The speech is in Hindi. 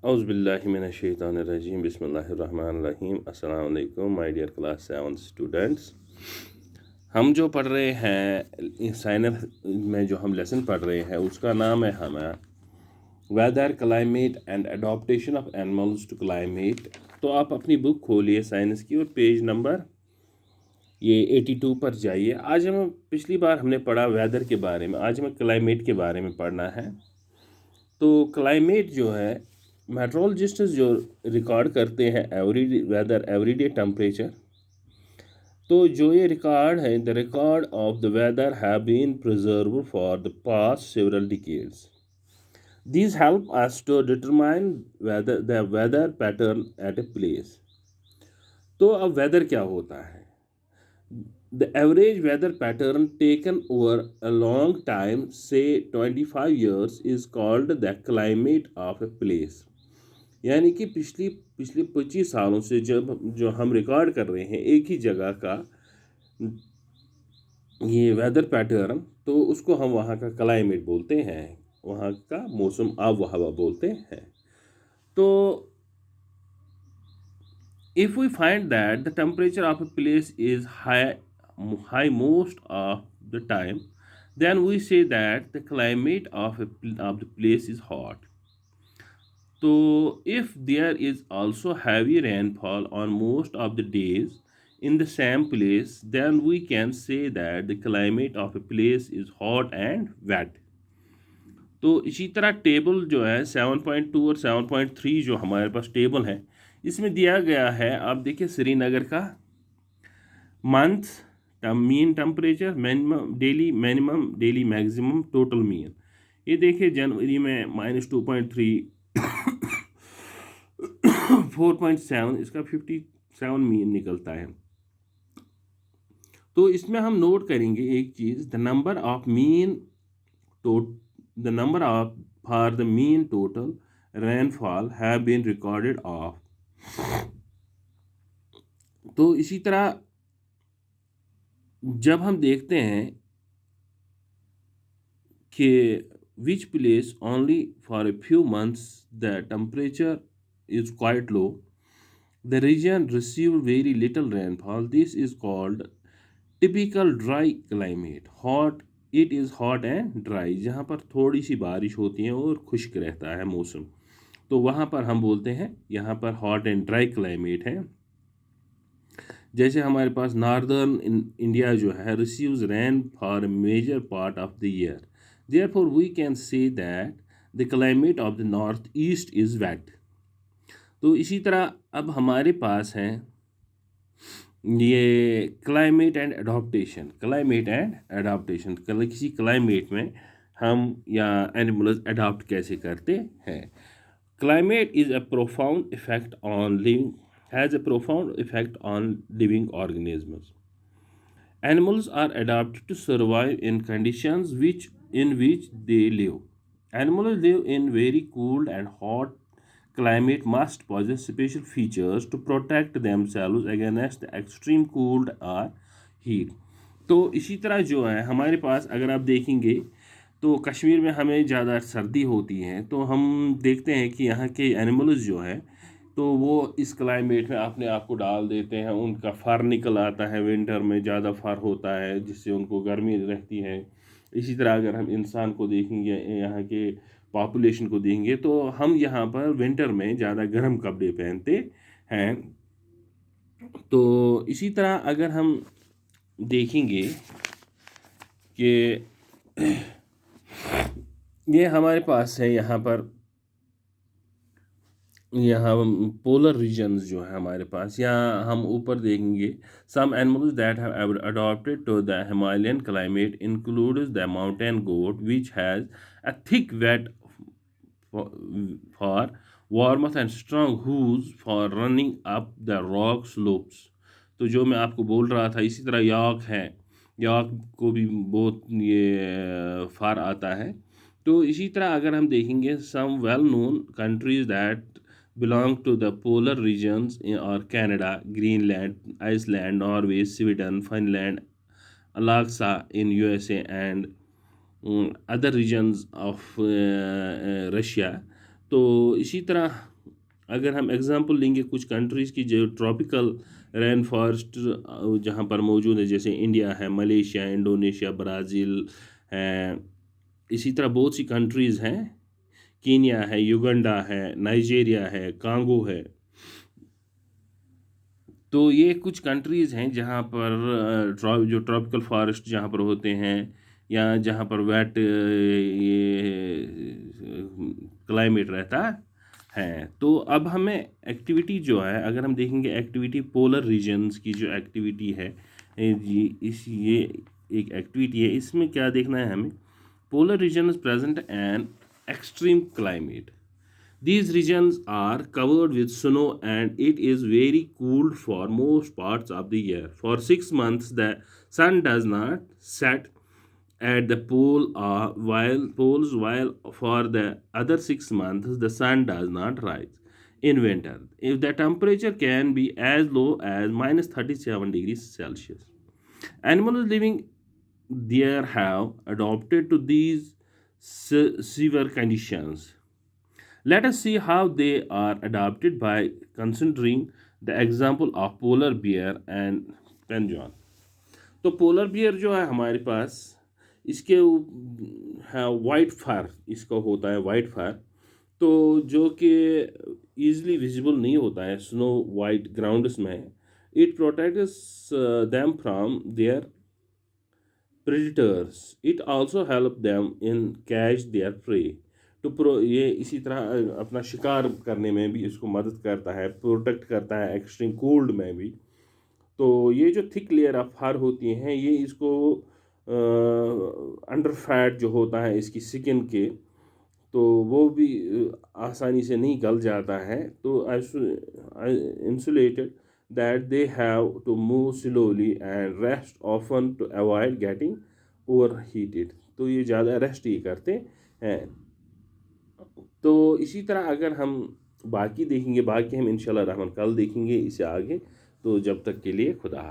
औज़ुबिल्लाहिमिनश्शैतानिर्रजीम बिस्मिल्लाहिर्रहमानिर्रहीम। अस्सलाम वालेकुम माय डियर क्लास 7 स्टूडेंट्स। हम जो पढ़ रहे हैं साइंस में जो हम लेसन पढ़ रहे हैं उसका नाम है हमारा weather climate and adaptation of animals to climate. तो आप अपनी बुक खोलिए साइंस की और पेज नंबर ये 82 पर जाइए। आज हम पिछली बार हमने पढ़ा वेदर के बारे में, आज हमें क्लाइमेट के बारे में पढ़ना है। तो क्लाइमेट जो है मेट्रोलॉजिस्ट जो रिकॉर्ड करते हैं एवरी वेदर एवरीडे टेम्परेचर। तो जो ये रिकॉर्ड है the record of the weather have been preserve for the past several decades. These help us to determine whether the weather pattern at a place। तो अब वेदर क्या होता है? The average weather pattern taken over a long time, say 25 years, is called the climate of a place। यानी कि पिछले 25 सालों से जब जो हम रिकॉर्ड कर रहे हैं एक ही जगह का ये वेदर पैटर्न, तो उसको हम वहाँ का क्लाइमेट बोलते हैं, वहाँ का मौसम आब व हवा बोलते हैं। तो if we find that the temperature of a place is high most of the time, then we say that the climate of the place is hot। So if there is also heavy rainfall on most of the days in the same place, then we can say that the climate of a place is hot and wet। तो इसी तरह टेबल जो है 7.2 और 7.3 जो हमारे पास टेबल है, इसमें दिया गया है, आप देखिए श्रीनगर का month mean temperature, minimum daily maximum total mean. ये देखिए जनवरी में -2.3 4.7, इसका 57 मीन निकलता है। तो इसमें हम नोट करेंगे एक चीज़, the number of for the mean total rainfall have been recorded of. तो इसी तरह जब हम देखते हैं कि which place only for a few months the temperature is quite low, the region receive very little rainfall, this is called typical dry climate। it is hot and dry, जहाँ पर थोड़ी सी बारिश होती है और खुश्क रहता है मौसम, तो वहाँ पर हम बोलते हैं यहाँ पर हॉट एंड ड्राई क्लाइमेट है। जैसे हमारे पास नॉर्दर्न इंडिया जो है receives rain for major part of the year, therefore we can say that the climate of the north east is wet. तो इसी तरह अब हमारे पास हैं ये क्लाइमेट एंड अडॉप्टेशन किसी क्लाइमेट में हम या एनिमल्स अडॉप्ट कैसे करते हैं। Climate is a profound effect on living has a profound effect on living organisms। Animals are adapted to survive in conditions in which they live। Animals live in very cold and hot climate must possess special features to protect themselves against the extreme cold or heat। तो इसी तरह जो है हमारे पास अगर आप देखेंगे तो कश्मीर में हमें ज़्यादा सर्दी होती है, तो हम देखते हैं कि यहाँ के एनिमल्स जो है तो वो इस क्लाइमेट में अपने आप को डाल देते हैं, उनका फर निकल आता है, विंटर में ज़्यादा फर होता है जिससे उनको गर्मी रहती है। इसी तरह अगर हम इंसान को देखेंगे, यहाँ के पॉपुलेशन को देखेंगे, तो हम यहाँ पर विंटर में ज़्यादा गर्म कपड़े पहनते हैं। तो इसी तरह अगर हम देखेंगे कि ये हमारे पास है यहाँ पोलर रीजन्स जो है हमारे पास, यहाँ हम ऊपर देखेंगे some animals that have adapted to the Himalayan climate includes the mountain goat which has a thick wet for warmth and strong hooves for running up the rock slopes. तो जो मैं आपको बोल रहा था, इसी तरह याक है, याक को भी बहुत ये फार आता है। तो इसी तरह अगर हम देखेंगे some well known countries that belong to the polar regions are Canada, Greenland, Iceland, Norway, Sweden, Finland, Alaska in USA and other regions of Russia। तो इसी तरह अगर हम एग्जांपल लेंगे कुछ कंट्रीज़ की जो ट्रॉपिकल रेन फॉरेस्ट जहाँ पर मौजूद है, जैसे इंडिया है, मलेशिया, इंडोनेशिया, ब्राज़ील है, इसी तरह बहुत सी कंट्रीज़ हैं, कीनिया है, युगांडा है, नाइजीरिया है, कांगो है। तो ये कुछ कंट्रीज़ हैं जहाँ पर जो ट्रॉपिकल फॉरेस्ट जहाँ पर होते हैं, या जहाँ पर वेट ये क्लाइमेट रहता है। तो अब हमें एक्टिविटी जो है, अगर हम देखेंगे एक्टिविटी पोलर रीजन्स की जो एक्टिविटी है, ये एक एक्टिविटी है, इसमें क्या देखना है हमें? Polar regions present an extreme climate. These regions are covered with snow and it is very cold for most parts of the year. For 6 months, the sun does not set at the poles, while for the other 6 months, the sun does not rise. In winter, if the temperature can be as low as minus 37 degrees Celsius. Animals living there have adapted to these severe conditions. Let us see how they are adapted by considering the example of polar bear and penguin. तो पोलर बियर जो है हमारे पास, इसके है वाइट फार, इसका होता है वाइट फार, तो जो कि ईजिली विजिबल नहीं होता है स्नो वाइट ग्राउंड्स में. It protects them from their predators. It also help them in catch their prey. तो ये इसी तरह अपना शिकार करने में भी इसको मदद करता है, प्रोटेक्ट करता है एक्सट्रीम कोल्ड में भी. तो ये जो थिक लेयर ऑफ फर होती हैं, ये इसको अंडर फैट जो होता है इसकी स्किन के, तो वो भी आसानी से नहीं गल जाता है. तो insulated that they have to move slowly and rest often to avoid getting overheated. तो ये ज़्यादा रेस्ट ये करते हैं. तो इसी तरह अगर हम बाकी देखेंगे, बाकी हम इंशाल्लाह रहमान कल देखेंगे इसे आगे. तो जब तक के लिए खुदा हाफ़िज़.